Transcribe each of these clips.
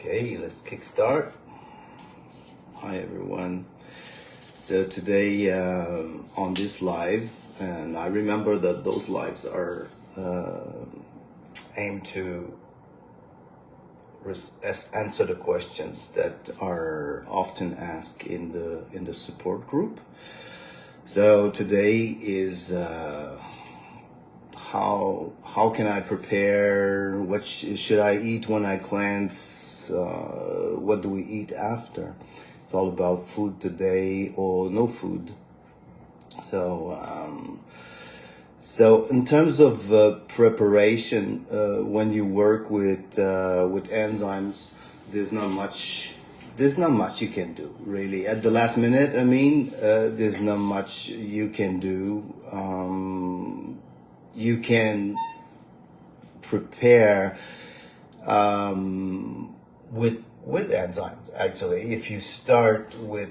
Okay, let's kickstart. Hi everyone. So today on this live, and I remember that those lives are aimed to answer the questions that are often asked in the support group. So today is how can I prepare? What should I eat when I cleanse? What do we eat after? It's all about food today or no food. So in terms of preparation, when you work with enzymes, there's not much you can do really at the last minute. There's not much you can do. You can prepare with enzymes actually. If you start with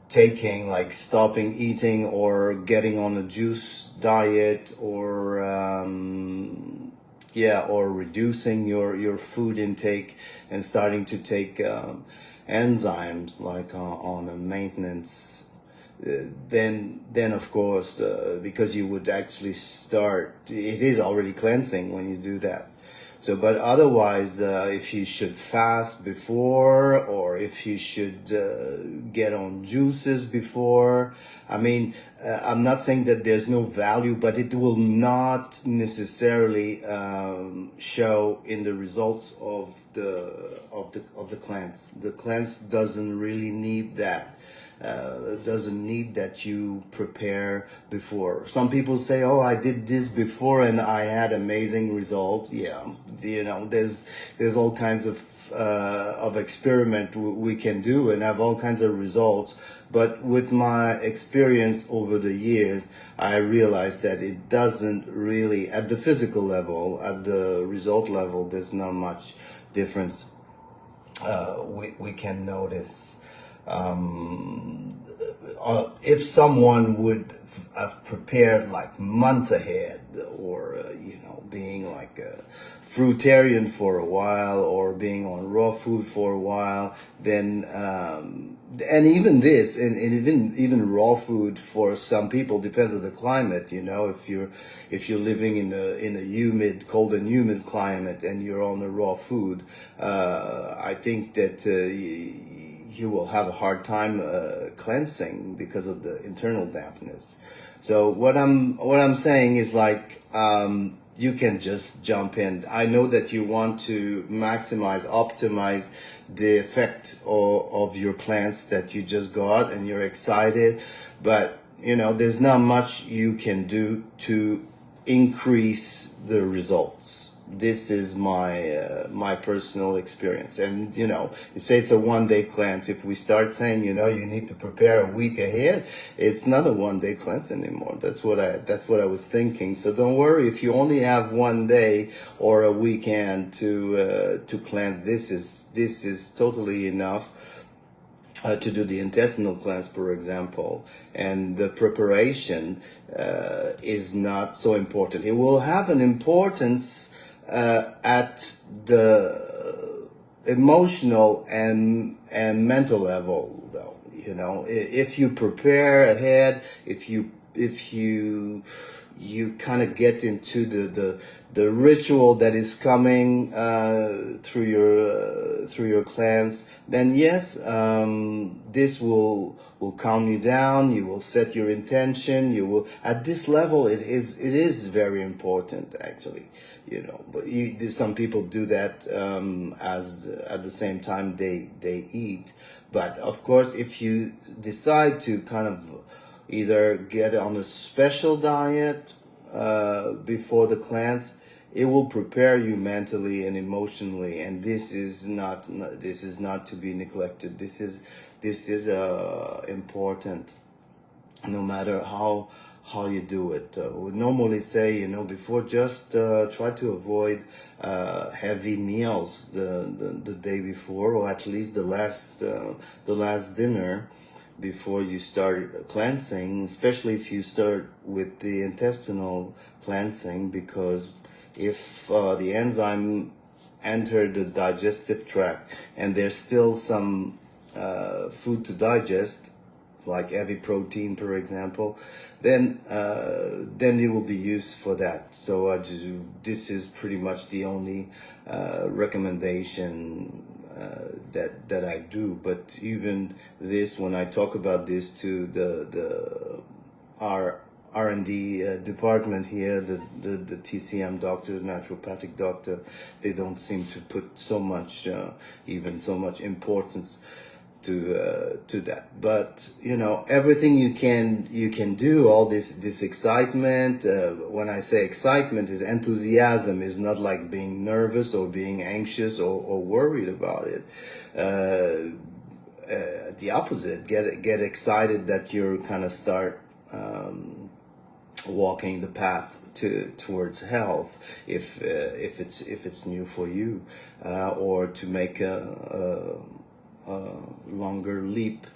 taking, like, stopping eating or getting on a juice diet, or reducing your food intake and starting to take enzymes like on a maintenance, then of course, because you would actually start, it is already cleansing when you do that. So, but otherwise, if you should fast before, or if you should get on juices before, I'm not saying that there's no value, but it will not necessarily show in the results of the cleanse. The cleanse doesn't really need that. Doesn't need that you prepare before. Some people say, "Oh, I did this before and I had amazing results." Yeah, there's all kinds of experiment we can do and have all kinds of results. But with my experience over the years, I realized that it doesn't really, at the physical level, at the result level, there's not much difference we can notice. If someone would have prepared like months ahead, or being like a fruitarian for a while, or being on raw food for a while, then and even this, and even raw food for some people depends on the climate. If you're living in a cold and humid climate and you're on a raw food, I think that you will have a hard time cleansing because of the internal dampness. So what I'm saying is, like, you can just jump in. I know that you want to optimize the effect of your cleanse that you just got, and you're excited, but there's not much you can do to increase the results. This is my personal experience, and you say it's a 1-day cleanse. If we start saying you need to prepare a week ahead, it's not a 1-day cleanse anymore. That's what I was thinking. So don't worry if you only have 1 day or a weekend to cleanse. This is totally enough to do the intestinal cleanse, for example, and the preparation is not so important. It will have an importance at the emotional and mental level, though. If you prepare ahead, if you kind of get into the ritual that is coming through your cleanse, then yes, this will calm you down. You will set your intention. You will, at this level, it is very important, actually. But some people do that as at the same time they eat. But of course, if you decide to kind of either get on a special diet before the cleanse, it will prepare you mentally and emotionally, and this is not to be neglected. This is important, no matter how you do it. We normally say, before, just try to avoid heavy meals the day before, or at least the last dinner before you start cleansing, especially if you start with the intestinal cleansing, because if the enter the digestive tract and there's still some food to digest, like heavy protein, for example, then it will be used for that. So this is pretty much the only recommendation that I do. But even this, when I talk about this to our R&D department here, the TCM doctors, naturopathic doctor, they don't seem to put so much, even so much importance to that. But you know, everything you can do, all this excitement, when I say excitement, is enthusiasm, is not like being nervous or being anxious or worried about it. The opposite, get excited that you're kind of start walking the path towards health, if it's new for you, or to make a longer leap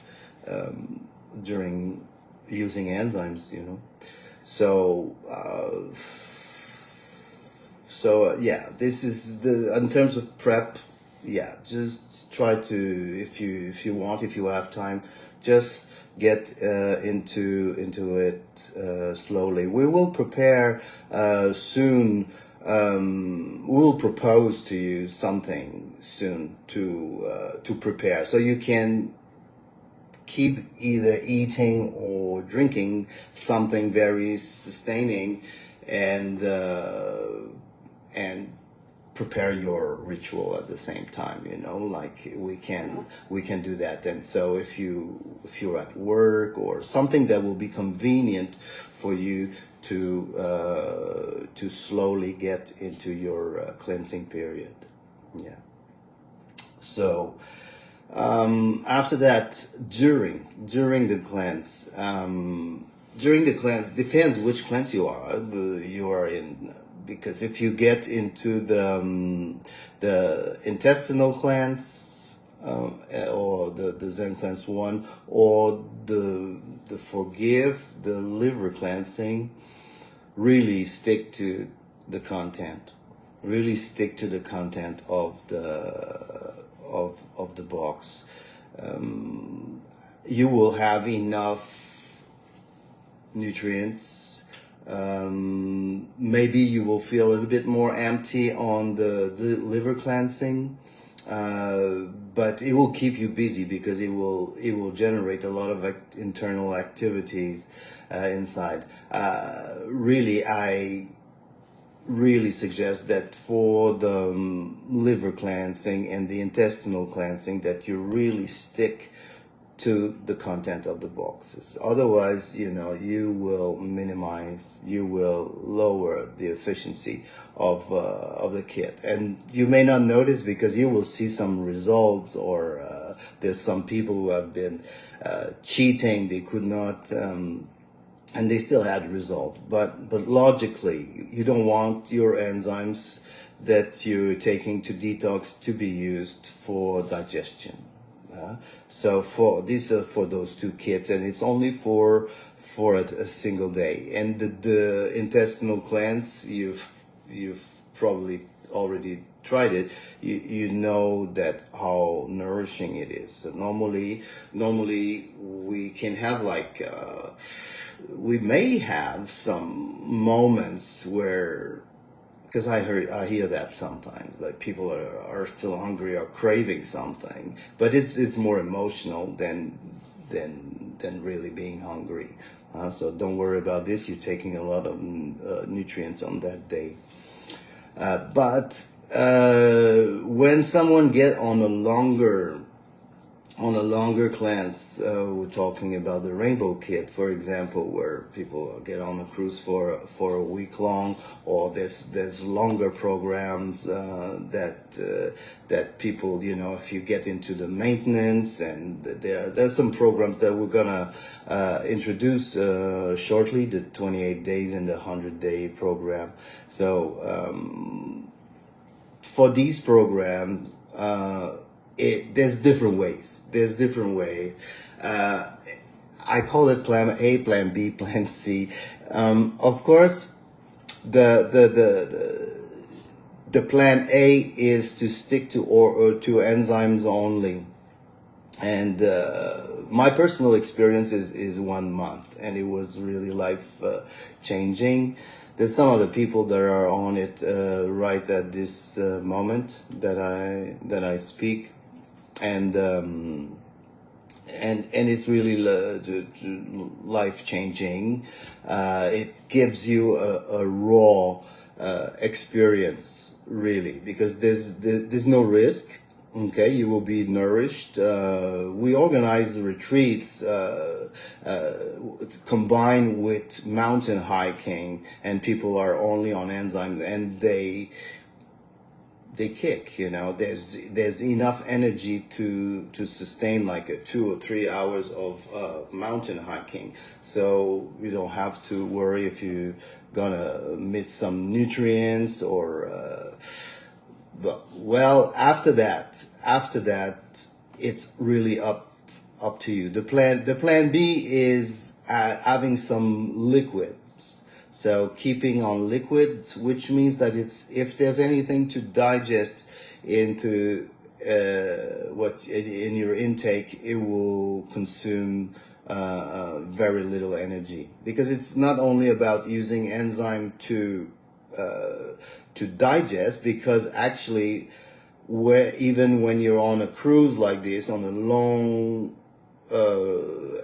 during using enzymes, you know. So yeah, this is in terms of prep. Yeah, just try to, if you want, if you have time, just get into it slowly. We will prepare soon. We'll propose to you something soon to prepare, so you can keep either eating or drinking something very sustaining, and prepare your ritual at the same time, you know, like we can do that. And so if you're at work or something that will be convenient for you to slowly get into your cleansing period. Yeah. So after that, during the cleanse, depends which cleanse you are in. Because if you get into the intestinal cleanse, or the ZENCLEANZ 1, or the forgive, the liver cleansing, really stick to the content. Really stick to the content of the box. You will have enough nutrients. Maybe you will feel a little bit more empty on the liver cleansing, but it will keep you busy because it will generate a lot of internal activities inside. I really suggest that for the liver cleansing and the intestinal cleansing, that you really stick to the content of the boxes. Otherwise, you know, you will lower the efficiency of the kit, and you may not notice because you will see some results, or there's some people who have been cheating, they could not, and they still had result. But logically, you don't want your enzymes that you're taking to detox to be used for digestion. So these are for those two kits, and it's only for a single day. And the intestinal cleanse, you've probably already tried it. You know that how nourishing it is. So normally we can have like we may have some moments where, because I hear that sometimes, like people are still hungry or craving something, but it's more emotional than really being hungry. So don't worry about this. You're taking a lot of nutrients on that day. But when someone get on a longer cleanse, we're talking about the rainbow kit, for example, where people get on a cruise for a week long, or there's longer programs that people, you know, if you get into the maintenance, and there's some programs that we're gonna introduce shortly, the 28 days and the 100-day program. So for these programs, there's different ways. I call it plan A, plan B, plan C. Of course, the the plan A is to stick to or to enzymes only. And my personal experience is 1 month, and it was really life changing. There's some other people that are on it right at this moment that I speak, and it's really life changing. It gives you a raw experience, really, because there's no risk. Okay, you will be nourished. We organize retreats combined with mountain hiking, and people are only on enzymes, and they kick. There's enough energy to sustain like a 2 or 3 hours of mountain hiking, so you don't have to worry if you're gonna miss some nutrients or. Well, after that, it's really up to you. The plan B is having some liquids. So keeping on liquids, which means that if there's anything to digest into what in your intake, it will consume very little energy, because it's not only about using enzyme to digest, because actually even when you're on a cruise like this, on a long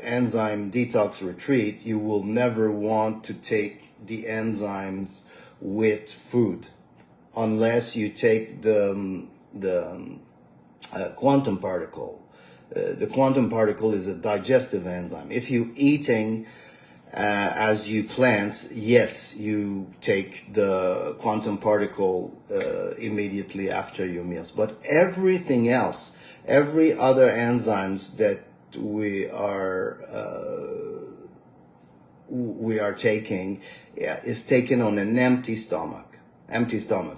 enzyme detox retreat, you will never want to take the enzymes with food unless you take the quantum particle. The quantum particle is a digestive enzyme. If you're eating as you cleanse, yes, you take the quantum particle immediately after your meals. But everything else, every other enzymes that we are taking, is taken on an empty stomach.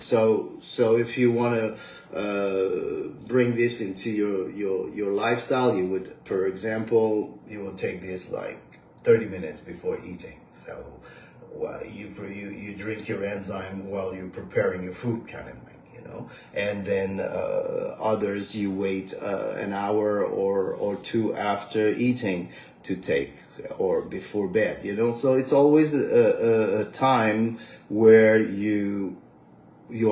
So if you want to bring this into your lifestyle, you would, for example, you will take this like 30 minutes before eating. So you drink your enzyme while you're preparing your food, kind of thing, and then others you wait an hour or two after eating to take, or before bed, so it's always a time where you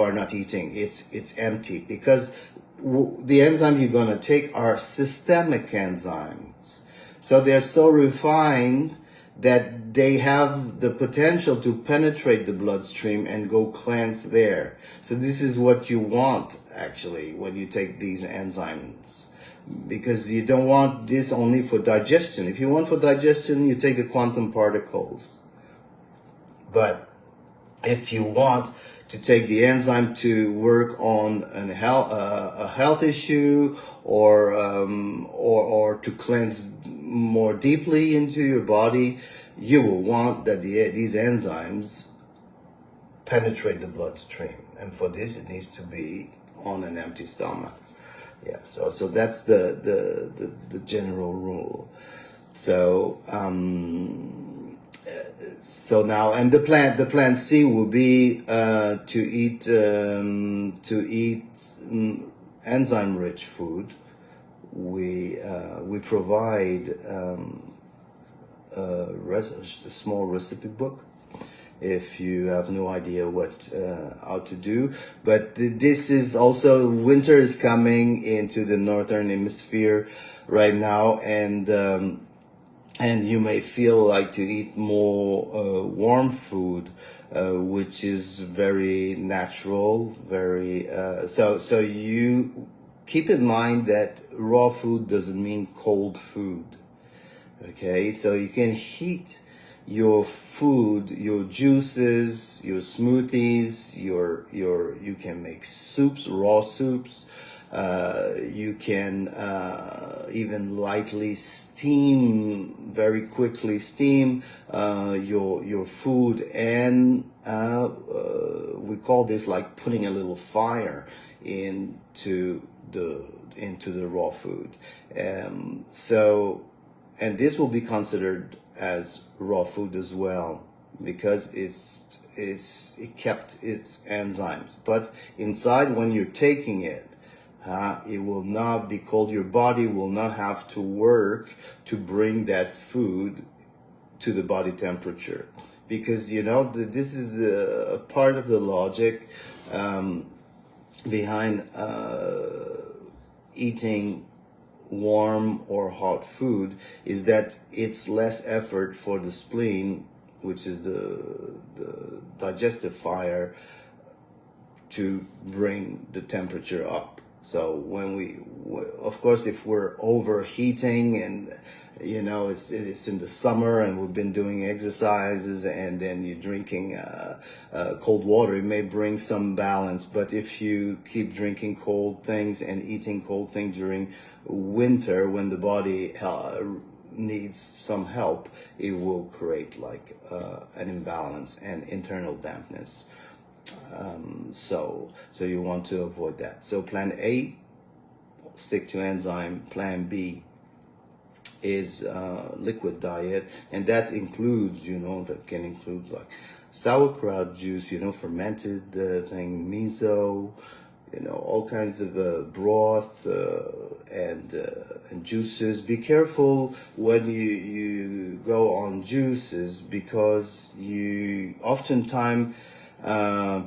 are not eating. It's empty, because the enzyme you're going to take are systemic enzymes. So they're so refined that they have the potential to penetrate the bloodstream and go cleanse there. So this is what you want, actually, when you take these enzymes, because you don't want this only for digestion. If you want for digestion, you take the quantum particles. But if you want to take the enzyme to work on a health issue, or to cleanse more deeply into your body, you will want that these enzymes penetrate the bloodstream, and for this it needs to be on an empty stomach. Yeah, so that's the general rule. So now, and the plan C will be to eat enzyme rich food. We provide a small recipe book if you have no idea how to do. But this is also, winter is coming into the northern hemisphere right now, and you may feel like to eat more warm food, which is very natural, very so you keep in mind that raw food doesn't mean cold food. Okay, so you can heat your food, your juices, your smoothies, you can make soups, raw soups. You can even lightly very quickly steam your food, and we call this like putting a little fire into the raw food. And this will be considered as raw food as well, because it kept its enzymes. But inside, when you're taking it, it will not be cold. Your body will not have to work to bring that food to the body temperature, because this is a part of the logic behind eating warm or hot food, is that it's less effort for the spleen, which is the digestive fire, to bring the temperature up. So of course, if we're overheating and it's in the summer and we've been doing exercises and then you're drinking cold water, it may bring some balance. But if you keep drinking cold things and eating cold things during winter, when the body needs some help, it will create like an imbalance and internal dampness. So you want to avoid that. So plan A, stick to enzyme. Plan B is liquid diet, and that includes, that can include like sauerkraut juice, fermented thing, miso, all kinds of broth and juices. Be careful when you go on juices, because oftentimes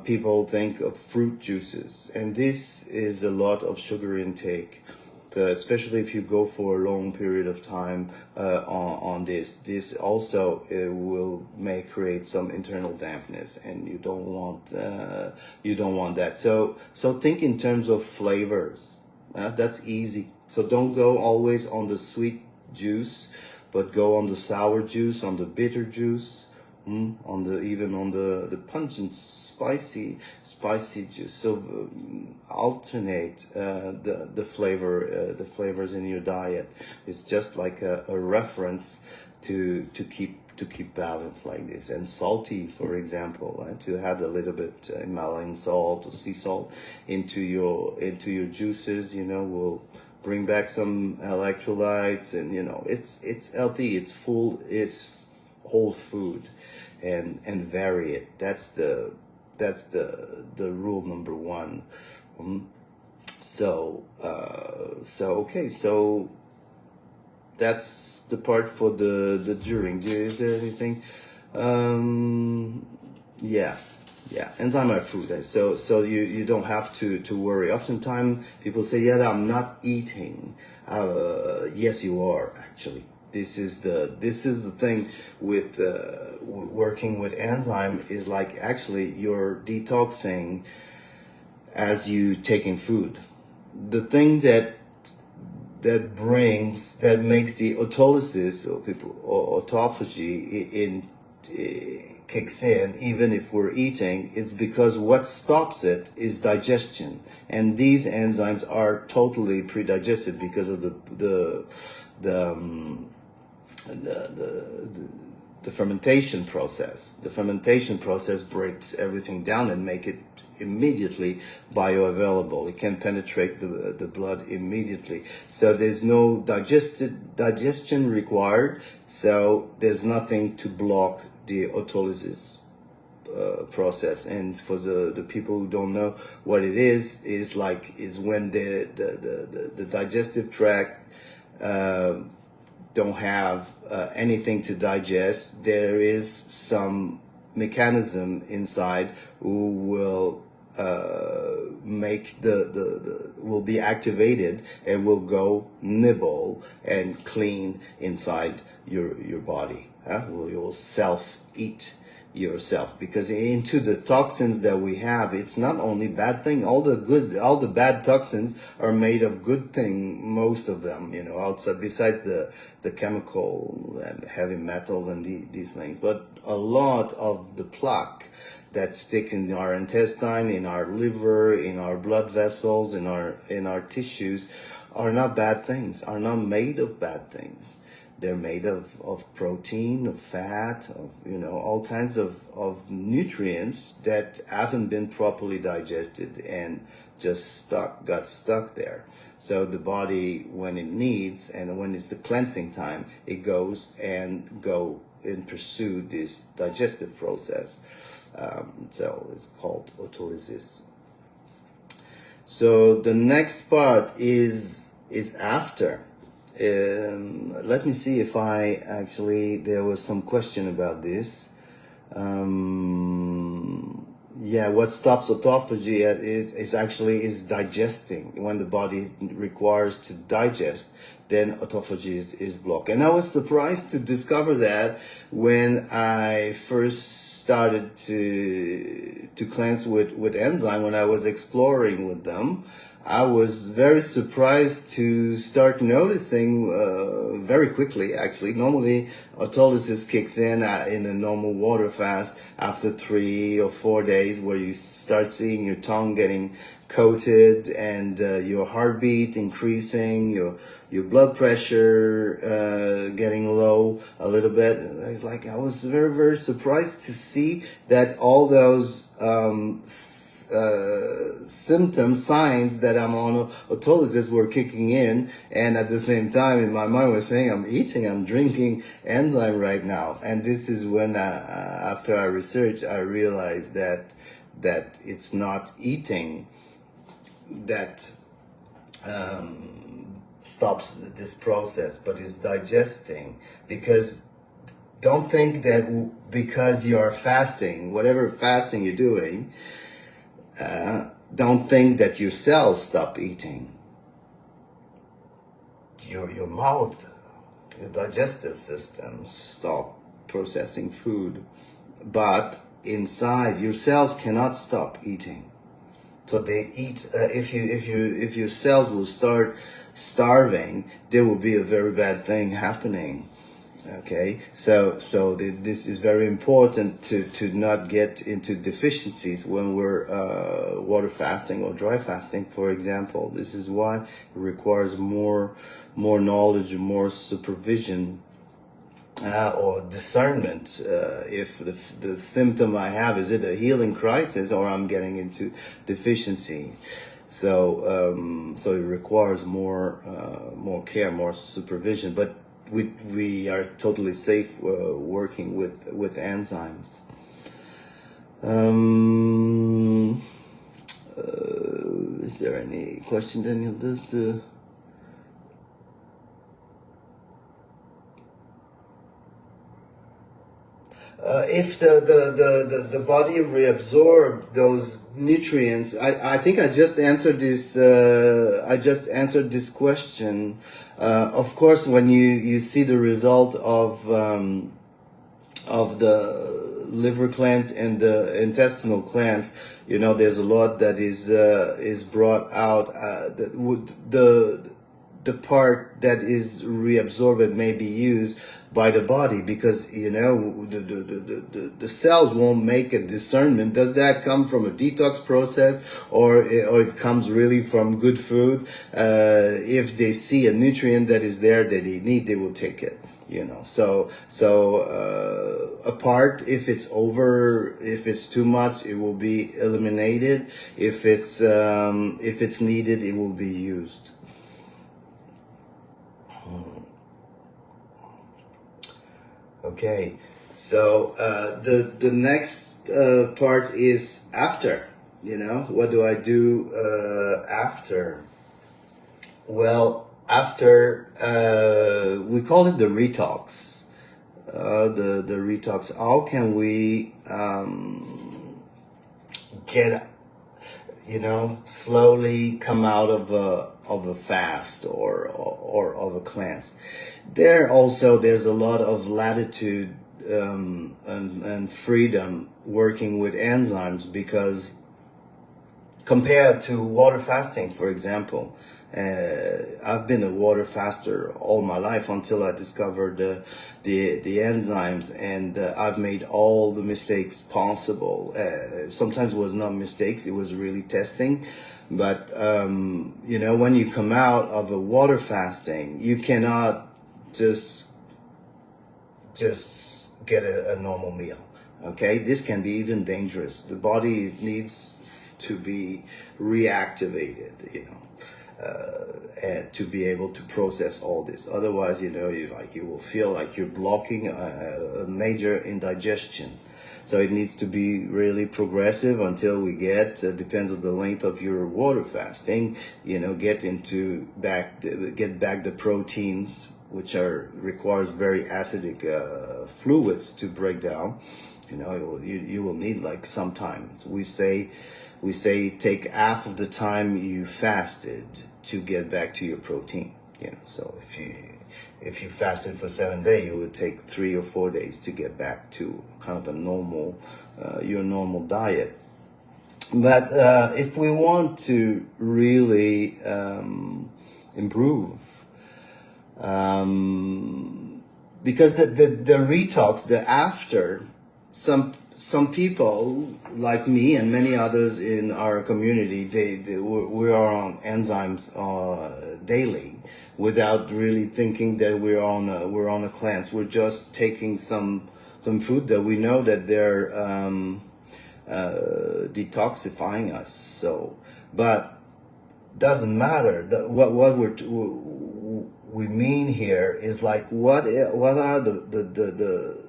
people think of fruit juices, and this is a lot of sugar intake, especially if you go for a long period of time on this. This also may create some internal dampness, and you don't want that. So think in terms of flavors. That's easy. So don't go always on the sweet juice, but go on the sour juice, on the bitter juice, on the pungent spicy juice. So alternate the flavors in your diet. It's just like a reference to keep balance like this. And salty, for example, to add a little bit Himalayan salt or sea salt into your juices, will bring back some electrolytes, and it's healthy, it's full, it's whole food. And vary it. That's the rule number one. So that's the part for the during. Is there anything? Yeah. Enzyme are food. So you don't have to worry. Oftentimes people say, yeah, I'm not eating. Yes, you are actually. This is the thing with working with enzyme, is like actually you're detoxing as you taking food. The thing that makes the autolysis or autophagy kicks in, even if we're eating, is because what stops it is digestion, and these enzymes are totally pre-digested because of the fermentation process. The fermentation process breaks everything down and make it immediately bioavailable. It can penetrate the blood immediately. So there's no digestion required. So there's nothing to block the autolysis process. And for the people who don't know what it is when the digestive tract don't have anything to digest. There is some mechanism inside who will make will be activated and will go nibble and clean inside your body. You will self-eat yourself, because into the toxins that we have, it's not only bad thing. All the bad toxins are made of good thing, most of them, outside, besides the chemical and heavy metals and these things. But a lot of the plaque that stick in our intestine, in our liver, in our blood vessels, in our tissues, are not bad things, are not made of bad things. They're made of protein, of fat, of all kinds of nutrients that haven't been properly digested and just got stuck there. So the body, when it needs and when it's the cleansing time, it goes and pursue this digestive process. So it's called autolysis. So the next part is after. Let me see if I actually, there was some question about this. Yeah, what stops autophagy is digesting. When the body requires to digest, then autophagy is blocked. And I was surprised to discover that when I first started to cleanse with enzyme, when I was exploring with them. I was very surprised to start noticing very quickly, actually. Normally, autolysis kicks in a normal water fast after 3 or 4 days, where you start seeing your tongue getting coated and your heartbeat increasing, your blood pressure getting low a little bit. It's like I was very, very surprised to see that all those symptoms, signs that I'm on autolysis were kicking in, and at the same time in my mind was saying I'm drinking enzyme right now. And this is when after I researched, I realized that it's not eating that stops this process, but it's digesting. Because don't think that because you're fasting, whatever fasting you're doing, don't think that your cells stop eating. Your mouth, your digestive system stop processing food, but inside your cells cannot stop eating. So they eat. If your cells will start starving, there will be a very bad thing happening. Okay, so this is very important to not get into deficiencies when we're water fasting or dry fasting, for example. This is why it requires more knowledge, more supervision, or discernment. If the symptom I have, is it a healing crisis or I'm getting into deficiency? So it requires more care, more supervision, but we are totally safe working with enzymes. Is there any question, Daniel? If the body reabsorb those nutrients, I think I just answered this. I just answered this question. Of course, when you see the result of the liver cleanse and the intestinal cleanse, you know, there's a lot that is brought out. That would the part that is reabsorbed may be used by the body, because you know the cells won't make a discernment. Does that come from a detox process, or it comes really from good food? If they see a nutrient that is there that they need, they will take it. You know, so a part, if it's too much, it will be eliminated. If it's needed, it will be used. Okay, so the next part is after. You know, what do I do after? Well, after we call it the retox. The retox. How can we get, you know, slowly come out of a fast or of a cleanse? There's a lot of latitude and freedom working with enzymes, because compared to water fasting, for example, I've been a water faster all my life until I discovered the enzymes, and I've made all the mistakes possible. Sometimes it was not mistakes, it was really testing. But you know, when you come out of a water fasting, you cannot just get a normal meal. Okay, this can be even dangerous. The body needs to be reactivated, you know. and to be able to process all this. Otherwise, you know, you will feel like you're blocking a major indigestion. So it needs to be really progressive until we get, depends on the length of your water fasting, you know, get back the proteins, which requires very acidic fluids to break down. You know, you will need like some time. We say take half of the time you fasted to get back to your protein. You know, so if you fasted for 7 days, it would take 3 or 4 days to get back to kind of a normal, your normal diet. But if we want to really improve, because the detox, the after, some people like me and many others in our community, we are on enzymes daily, without really thinking that we're on a cleanse. We're just taking some food that we know that they're detoxifying us. So, but doesn't matter. What we mean here is like what are the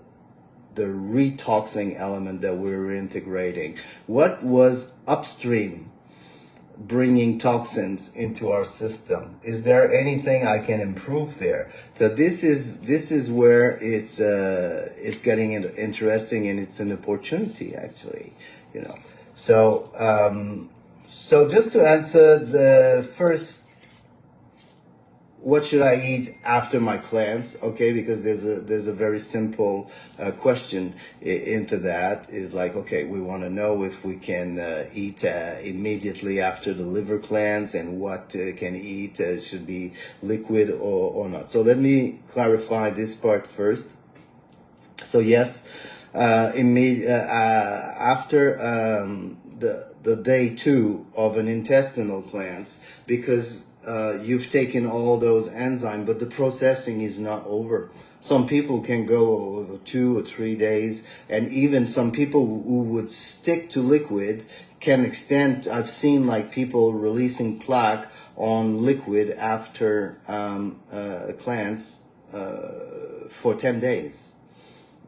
retoxing element that we're integrating? What was upstream bringing toxins into our system? Is there anything I can improve there? So this is where it's getting interesting, and it's an opportunity actually, you know. So so just to answer the first, what should I eat after my cleanse? Okay, because there's a very simple question into that. Is like, okay, we want to know if we can eat immediately after the liver cleanse, and what can eat should be liquid or not. So let me clarify this part first. So yes, after the day 2 of an intestinal cleanse, because you've taken all those enzymes, but the processing is not over. Some people can go over 2 or 3 days, and even some people who would stick to liquid can extend. I've seen like people releasing plaque on liquid after a cleanse for 10 days,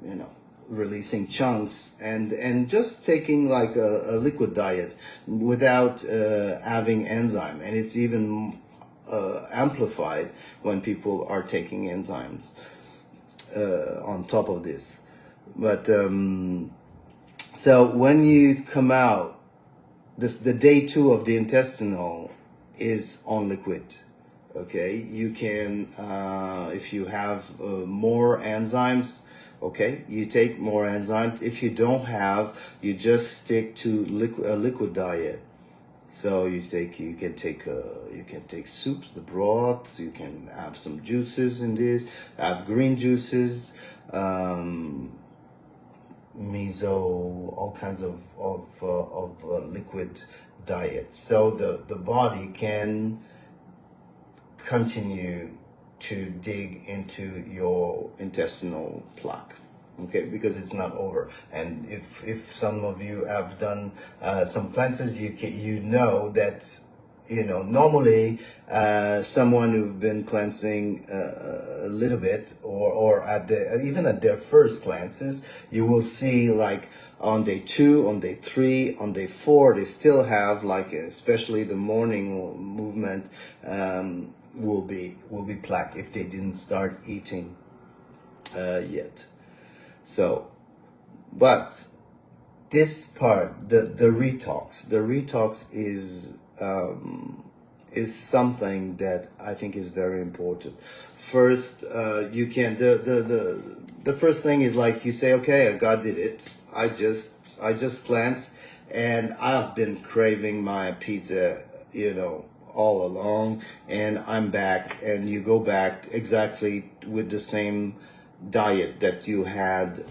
you know, releasing chunks and just taking like a liquid diet without having enzyme. And it's even amplified when people are taking enzymes on top of this. But so when you come out, the day 2 of the intestinal is on liquid. Okay, you can if you have more enzymes, okay, you take more enzymes. If you don't have, you just stick to a liquid diet. So you can take soups, the broths. You can have some juices in this. Have green juices, miso, all kinds of liquid diets. So the body can continue to dig into your intestinal plaque. Okay, because it's not over. And if some of you have done some cleanses, you know that, you know, normally someone who've been cleansing a little bit, or even at their first cleanses, you will see like on day 2, on day 3, on day 4, they still have like, especially the morning movement will be plaque if they didn't start eating yet. So, but this part, the detox is something that I think is very important. First, you can the first thing is like you say, okay, God did it. I just cleansed, and I've been craving my pizza, you know, all along, and I'm back, and you go back exactly with the same diet that you had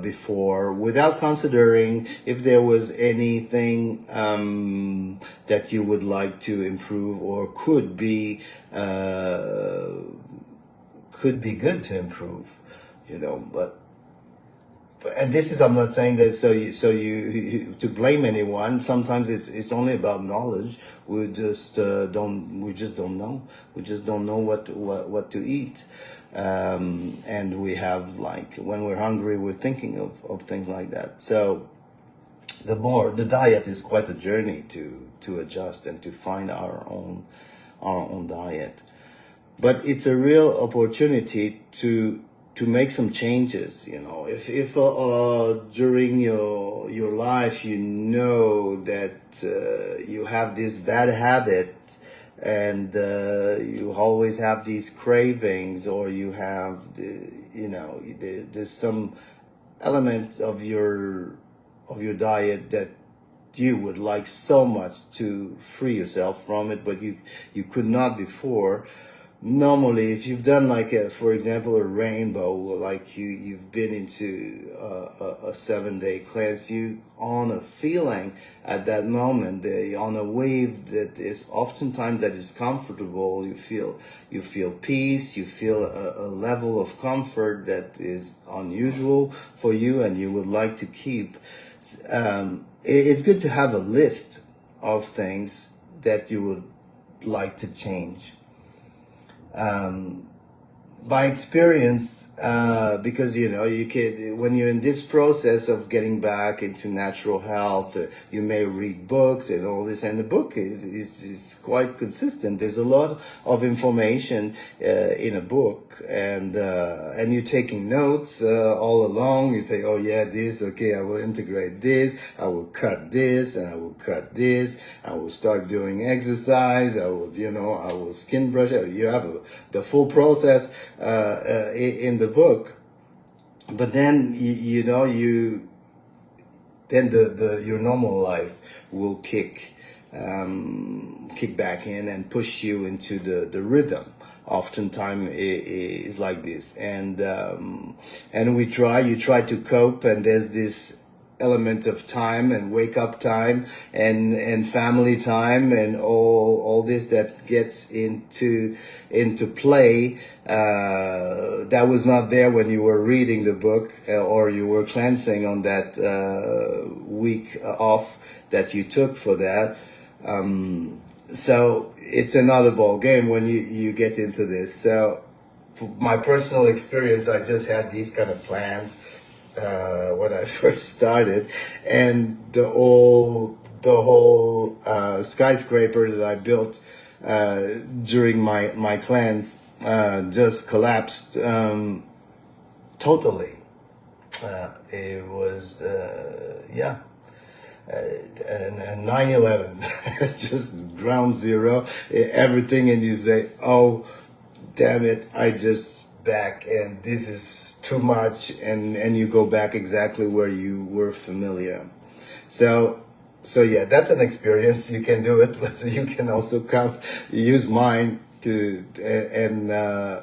before, without considering if there was anything that you would like to improve, or could be good to improve, you know. But and this is, I'm not saying that so you to blame anyone. Sometimes it's only about knowledge. We just don't know. We just don't know what to eat. And we have, like, when we're hungry, we're thinking of things like that. So the diet is quite a journey to adjust and to find our own diet. But it's a real opportunity to make some changes. If during your life you know that you have this bad habit, and you always have these cravings, or you have there's some element of your diet that you would like so much to free yourself from it, but you could not before. Normally, if you've done, like, for example, a rainbow, like you've been into a 7-day cleanse, you on a feeling at that moment, on a wave that is oftentimes that is comfortable. You feel peace, you feel a level of comfort that is unusual for you, and you would like to keep. It's good to have a list of things that you would like to change. By experience, because you could, when you're in this process of getting back into natural health, you may read books and all this, and the book is quite consistent. There's a lot of information in a book, and you're taking notes all along. You say, oh yeah, this, okay, I will integrate this, I will cut this, and I will cut this, I will start doing exercise, I will skin brush. You have the full process in the book. But then then your normal life will kick back in and push you into the rhythm. Oftentimes is like this, and you try to cope, and there's this element of time, and wake up time, and family time, and all this that gets into play, that was not there when you were reading the book, or you were cleansing on that week off that you took for that. So it's another ball game when you get into this. So my personal experience, I just had these kind of plans when I first started, and the whole skyscraper that I built during my cleanse just collapsed totally. It was and 9/11, just ground zero, everything, and you say, oh damn it, I just back, and this is too much, and you go back exactly where you were familiar. So yeah, that's an experience. You can do it, but you can also use mine and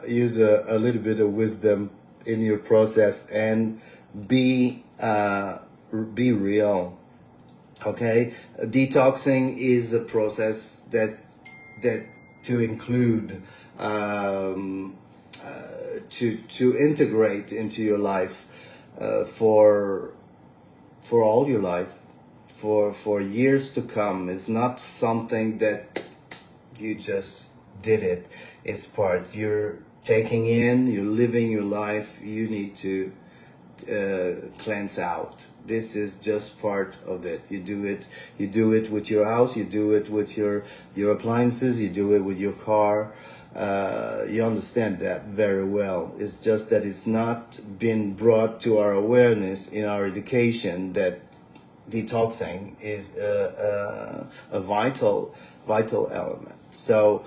use a little bit of wisdom in your process, and be real. Okay, detoxing is a process that to include, to integrate into your life for all your life, for years to come. It's not something that you just did it. It's part you're taking in, you're living your life. You need to cleanse out. This is just part of it. You do it with your house, you do it with your appliances, you do it with your car. You understand that very well. It's just that it's not been brought to our awareness in our education that detoxing is a vital element. So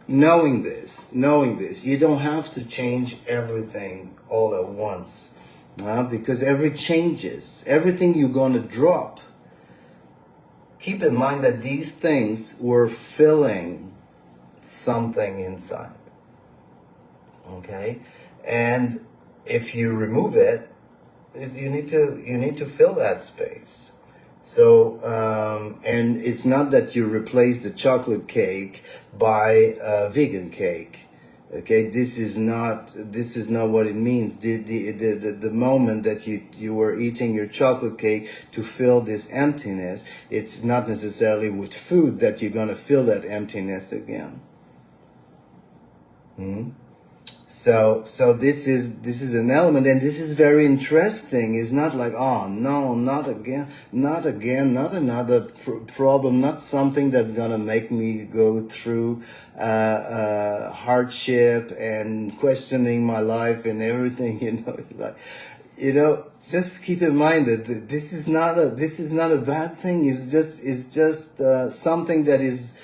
knowing this, you don't have to change everything all at once. Because everything you're going to drop, keep in mind that these things were filling something inside. Okay? And if you remove it, you need to fill that space. So, and it's not that you replace the chocolate cake by a vegan cake. Okay, this is not what it means. The moment that you were eating your chocolate cake to fill this emptiness, it's not necessarily with food that you're gonna fill that emptiness again. So this is an element, and this is very interesting. It's not like, oh no, not again, not again, not another problem, not something that's gonna make me go through hardship and questioning my life and everything. It's like, just keep in mind that this is not a bad thing. It's just something that is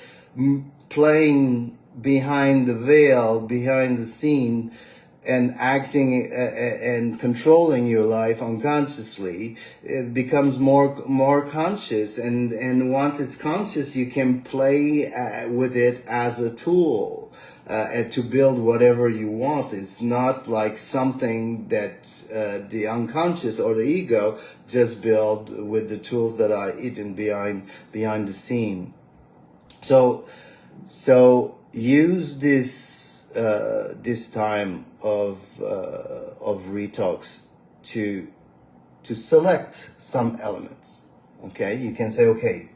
playing behind the veil, behind the scene, and acting and controlling your life unconsciously. It becomes more conscious, and once it's conscious, you can play with it as a tool and to build whatever you want. It's not like something that the unconscious or the ego just build with the tools that are hidden behind the scene. So use this time of detox to select some elements. Okay, you can say, okay,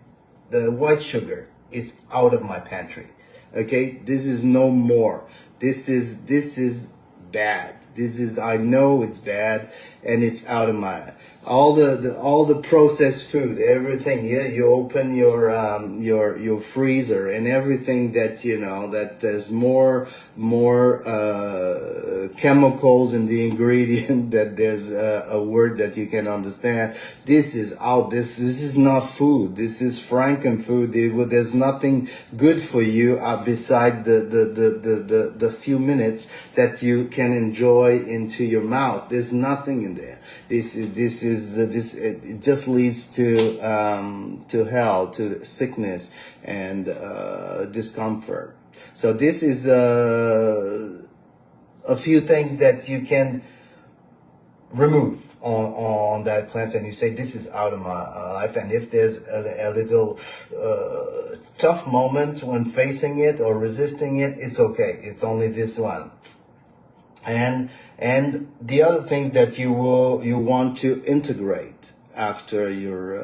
the white sugar is out of my pantry. Okay, this is no more. This is bad. I know it's bad, and it's out of my all the processed food, everything. Yeah, you open your freezer, and everything that that there's more chemicals in the ingredient that there's a word that you can understand. This is out. This is not food. This is Franken food. There's nothing good for you beside the few minutes that you can enjoy into your mouth. There's nothing in there. It just leads to hell, to sickness and discomfort. So this is a few things that you can remove on that cleanse, and you say, this is out of my life. And if there's a little tough moment when facing it or resisting it, it's okay. It's only this one. And the other thing that you want to integrate after your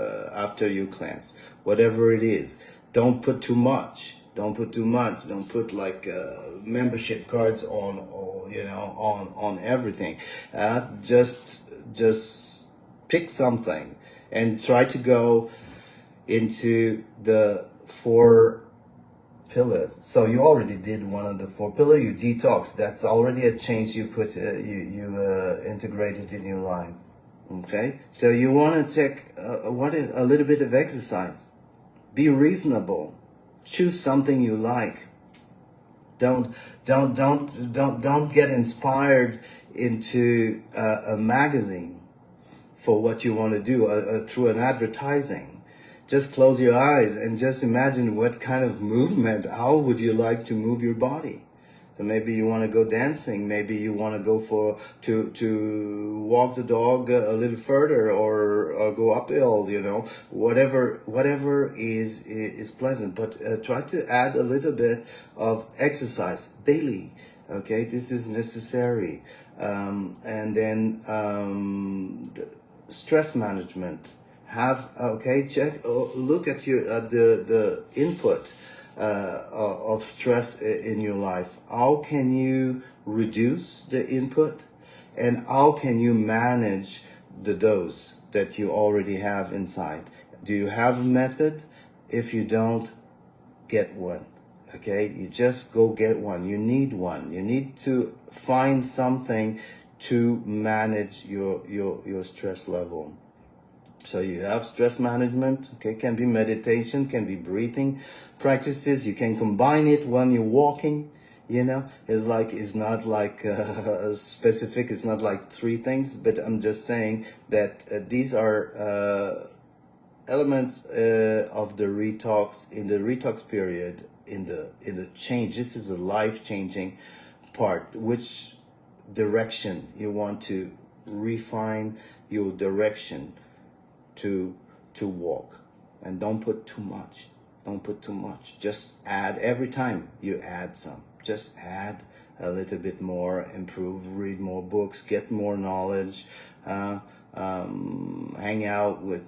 cleanse, whatever it is, don't put too much. Don't put like membership cards on everything. Just pick something and try to go into the 4 pillars. So you already did one of the 4 pillars. You detox. That's already a change you put. You integrated in your life. Okay. So you want to take a little bit of exercise. Be reasonable. Choose something you like. Don't get inspired into a magazine for what you want to do through an advertising. Just close your eyes and just imagine what kind of movement, how would you like to move your body? So maybe you want to go dancing, maybe you want to go to walk the dog a little further or go uphill, whatever is pleasant, but try to add a little bit of exercise daily. Okay, this is necessary. And then stress management. Look at the input of stress in your life. How can you reduce the input, and how can you manage the dose that you already have inside? Do you have a method? If you don't, get one. Okay, you just go get one. You need one. You need to find something to manage your stress level. So you have stress management, okay, can be meditation, can be breathing practices. You can combine it when you're walking, it's not like specific, it's not like 3 things, but I'm just saying that these are elements of the detox, in the detox period, in the change. This is a life-changing part. Which direction you want to refine your direction to walk, and don't put too much. Just add, every time you add some, just add a little bit more, improve, read more books, get more knowledge, hang out with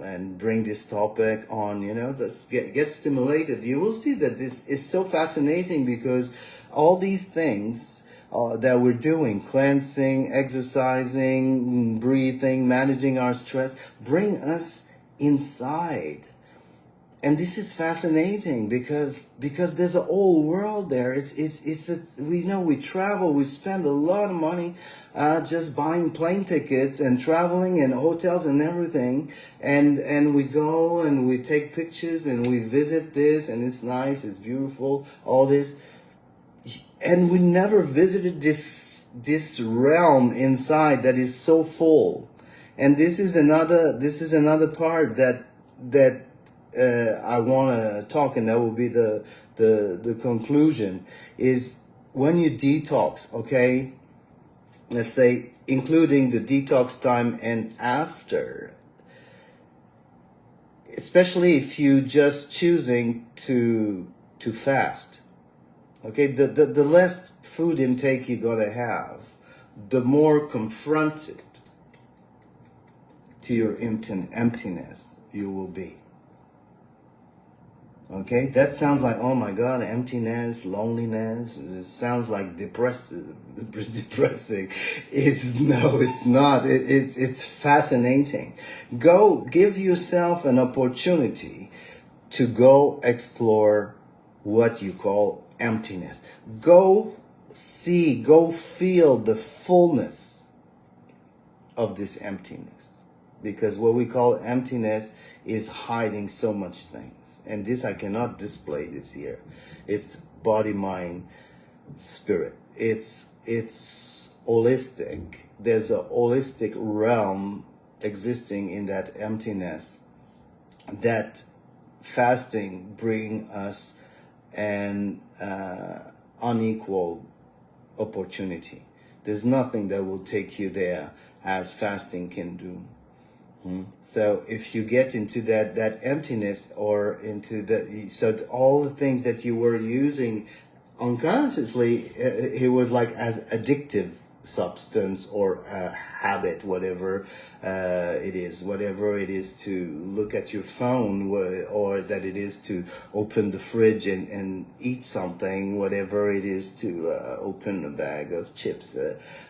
and bring this topic on, just get stimulated. You will see that this is so fascinating, because all these things that we're doing, cleansing, exercising, breathing, managing our stress, bring us inside. And this is fascinating, because there's a whole world there. We travel, we spend a lot of money just buying plane tickets and traveling and hotels and everything, and we go and we take pictures and we visit this, and it's nice, it's beautiful, all this, and we never visited this realm inside that is so full. And this is another part that I want to talk, and that will be the conclusion, is when you detox, okay, let's say including the detox time and after, especially if you just choosing to fast, okay, the less food intake you're gonna have, the more confronted to your emptiness you will be. Okay, that sounds like, oh my God, emptiness, loneliness. It sounds like depressing. It's not. It's fascinating. Go give yourself an opportunity to go explore what you call emptiness. Go see, go feel the fullness of this emptiness. Because what we call emptiness is hiding so much things. And this I cannot display this here. It's body, mind, spirit. It's holistic. There's a holistic realm existing in that emptiness that fasting bring us an unequal opportunity. There's nothing that will take you there as fasting can do. So if you get into that emptiness, or into all the things that you were using unconsciously, it was like as addictive substance or a habit, whatever it is to look at your phone, or that it is to open the fridge and eat something, whatever it is to open a bag of chips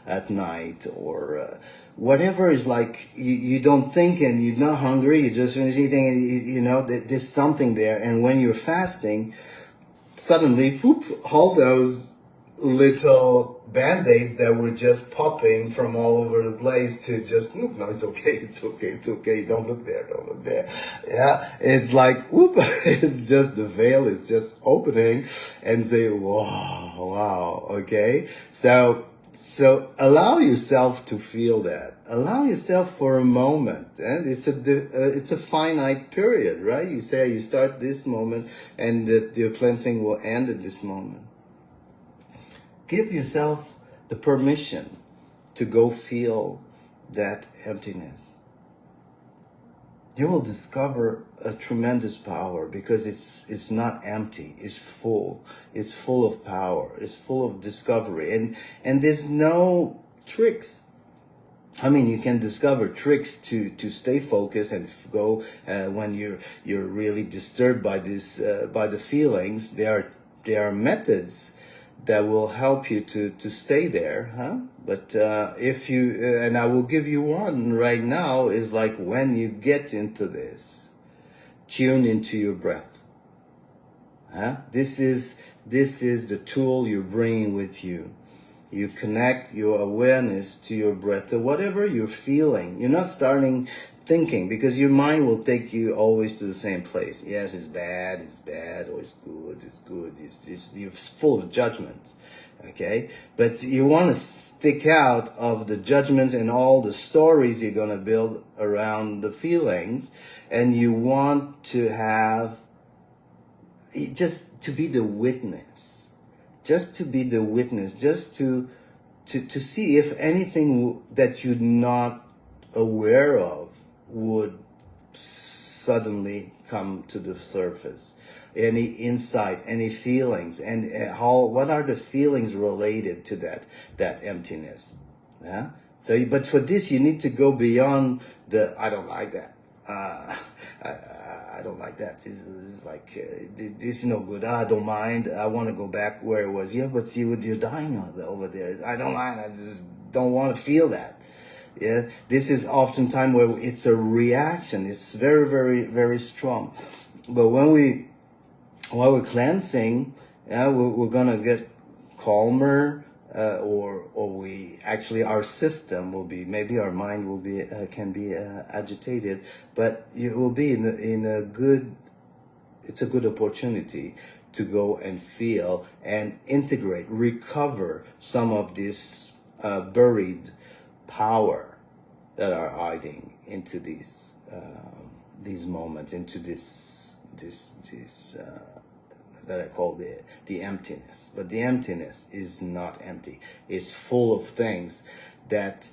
at night, or whatever is like, you don't think, and you're not hungry, you just finish eating, and there's something there. And when you're fasting, suddenly, whoop, all those little band-aids that were just popping from all over the place to just, no, it's okay, don't look there. Yeah, it's like, whoop, it's just the veil is just opening, and say, wow, okay. So allow yourself to feel that. Allow yourself for a moment, and it's a finite period, right? You say you start this moment, and that your cleansing will end at this moment. Give yourself the permission to go feel that emptiness. You will discover a tremendous power, because it's not empty. It's full. It's full of power. It's full of discovery, and there's no tricks. I mean, you can discover tricks to stay focused and go when you're really disturbed by by the feelings. There are methods that will help you to stay there, huh? But if you, and I will give you one right now, is like when you get into this, tune into your breath. Huh? This is the tool you're bringing with you. You connect your awareness to your breath, to whatever you're feeling. You're not starting thinking, because your mind will take you always to the same place. Yes, it's bad, or it's good. You're full of judgments, okay? But you want to stick out of the judgment and all the stories you're going to build around the feelings, and you want to have, just to be the witness, just to see if anything that you're not aware of would suddenly come to the surface. any insight, any feelings, and what are the feelings related to that emptiness? Yeah. So, but for this, you need to go beyond the I don't like that. I don't like that. This is like this is no good. I don't mind. I want to go back where it was. Yeah, but you're dying over there. I don't mind. I just don't want to feel that. Yeah, this is oftentimes where it's a reaction. It's very, very, very strong. But while we're cleansing, yeah, we're gonna get calmer, or we actually our system will be, maybe our mind will be can be agitated, but it will be in a good. It's a good opportunity to go and feel and integrate, recover some of this buried power that are hiding into these moments, into this that I call the emptiness. But the emptiness is not empty. It's full of things that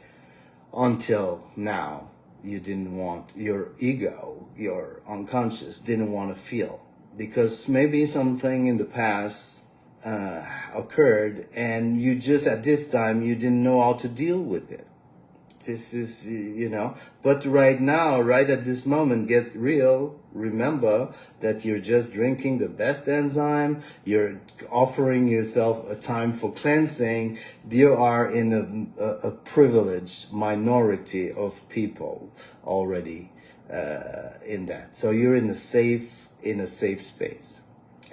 until now you didn't want, your ego, your unconscious didn't want to feel, because maybe something in the past occurred and you just at this time you didn't know how to deal with it. This is, but right now, right at this moment, get real. Remember that you're just drinking the best enzyme. You're offering yourself a time for cleansing. You are in a privileged minority of people already in that. So you're in a safe space.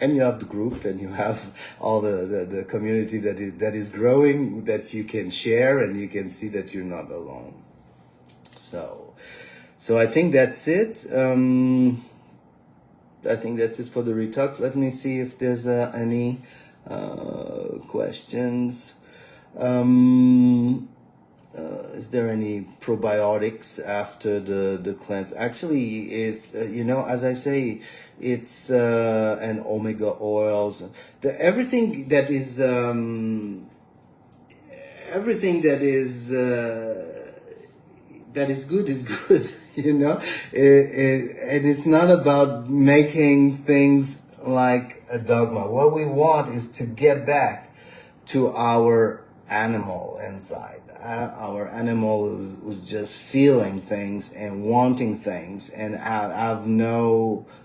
And you have the group, and you have all the community that is growing, that you can share, and you can see that you're not alone. So I think that's it. I think that's it for the detox. Let me see if there's any questions. Is there any probiotics after the cleanse? Actually, is as I say, it's and omega oils. Everything that is good is good. And it's not about making things like a dogma. What we want is to get back to our animal inside. Our animal was just feeling things and wanting things, and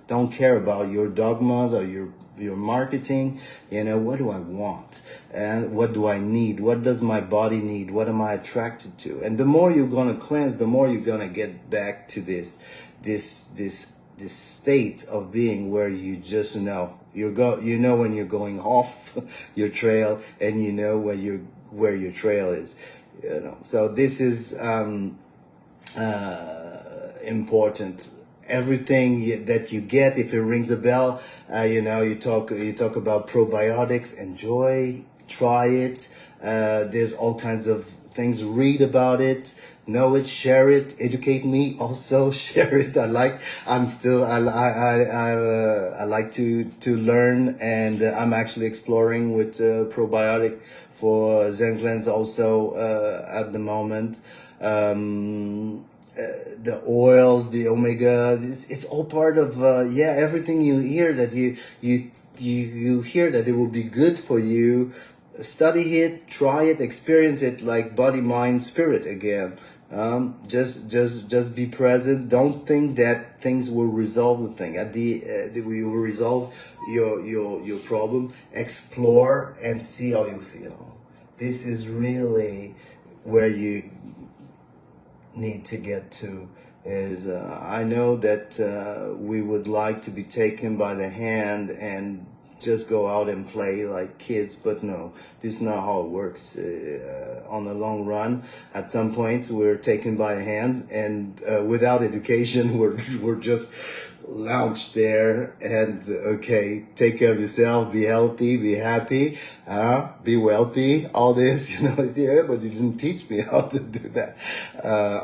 don't care about your dogmas or your marketing. What do I want, and what do I need? What does my body need? What am I attracted to? And the more you're gonna cleanse, the more you're gonna get back to this state of being where you just know when you're going off your trail, and where your trail is. So this is important. Everything that you get, if it rings a bell, you talk about probiotics. Enjoy, try it. There's all kinds of things. Read about it, know it, share it, educate me. Also share it. I like to learn, and I'm actually exploring with probiotic for ZENCLEANZ also at the moment. The oils, the omegas, it's all part of everything you hear that you hear that it will be good for you. Study it, try it, experience it, like body, mind, spirit again. Just be present. Don't think that things will resolve the thing. We will resolve your problem. Explore and see how you feel. This is really where you need to get to. I know that we would like to be taken by the hand and just go out and play like kids, but no, this is not how it works. On the long run, at some point, we're taken by the hand, and without education, we're just launched there, and okay, take care of yourself, be healthy, be happy, be wealthy, all this, but you didn't teach me how to do that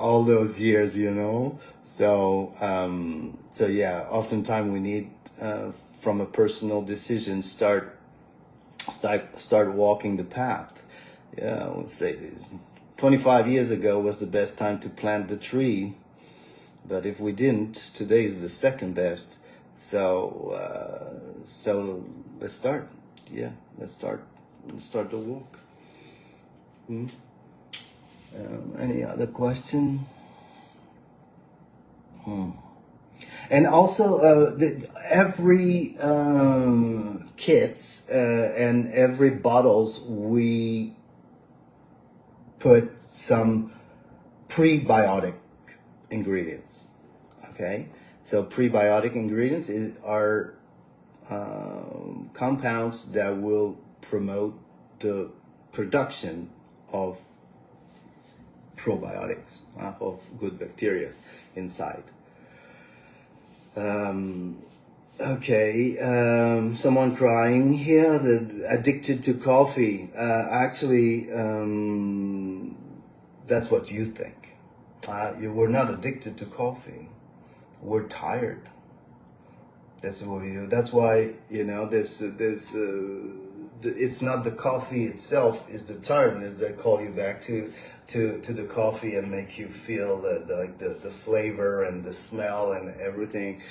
all those years, so yeah, oftentimes we need from a personal decision, start walking the path. I would say this 25 years ago was the best time to plant the tree. But if we didn't, today is the second best. So let's start. Yeah, let's start. Let's start the walk. Any other question? And also, every kits and every bottles we put some prebiotic ingredients. Okay, so prebiotic ingredients are compounds that will promote the production of probiotics, of good bacteria inside. Okay, someone crying here, addicted to coffee. Actually, that's what you think. We're not addicted to coffee. We're tired. That's what That's why it's not the coffee itself. It's the tiredness that call you back to the coffee and make you feel the flavor and the smell and everything.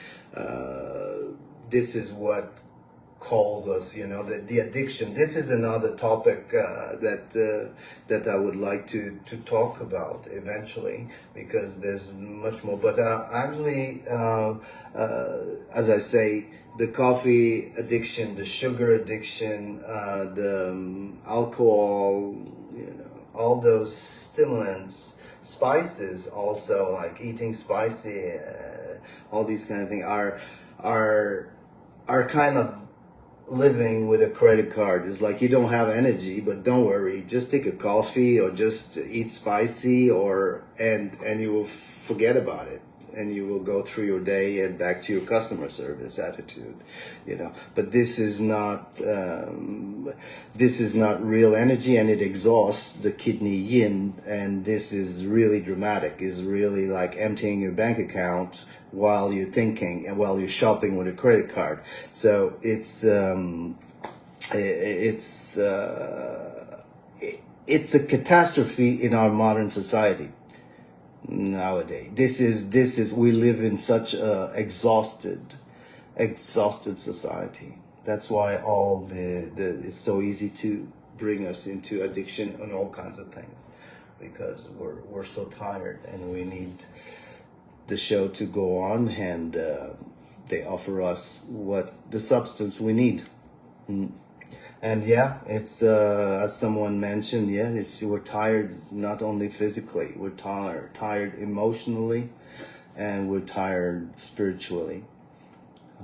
This is what calls us, the addiction. This is another topic that I would like to talk about eventually, because there's much more. But actually, as I say, the coffee addiction, the sugar addiction, the alcohol, all those stimulants, spices, also like eating spicy, all these kind of things are kind of living with a credit card. It's like you don't have energy, but don't worry, just take a coffee or just eat spicy, and you will forget about it, and you will go through your day and back to your customer service attitude, But this is not real energy, and it exhausts the kidney yin, and this is really dramatic. It's really like emptying your bank account while you're thinking and while you're shopping with a credit card. So it's a catastrophe in our modern society nowadays. This is we live in such a exhausted society. That's why all it's so easy to bring us into addiction and all kinds of things, because we're so tired and we need the show to go on, and they offer us the substance we need. And yeah, it's as someone mentioned, we're tired, not only physically, we're tired emotionally, and we're tired spiritually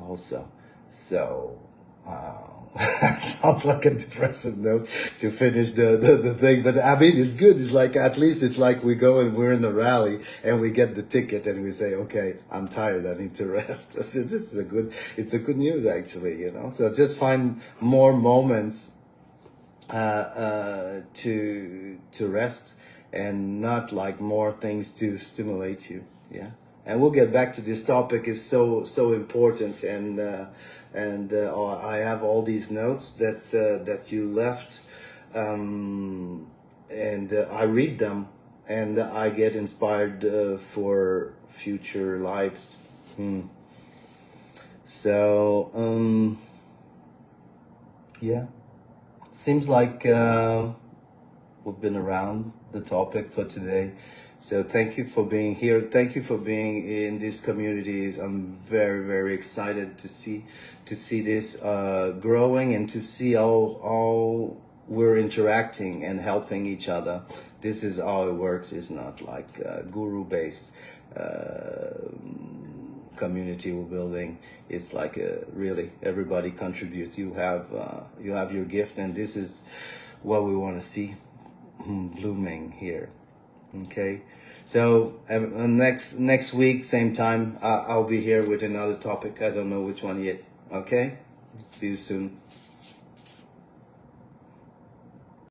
also. So sounds like a depressive note to finish the thing, but I mean, it's good. It's like, at least it's like we go and we're in the rally and we get the ticket and we say, okay, I'm tired, I need to rest. It's a good news, actually, So just find more moments to rest, and not like more things to stimulate you. Yeah. And we'll get back to this topic. Is so important, and I have all these notes that you left, and I read them, and I get inspired for future lives. So yeah, seems like we've been around the topic for today. So thank you for being here. Thank you for being in this community. I'm very, very excited to see this growing, and to see how we're interacting and helping each other. This is how it works. It's not like guru-based community we're building. It's like really everybody contribute. You have your gift, and this is what we want to see blooming here. Okay, so next week, same time, I'll be here with another topic. I don't know which one yet. Okay, see you soon.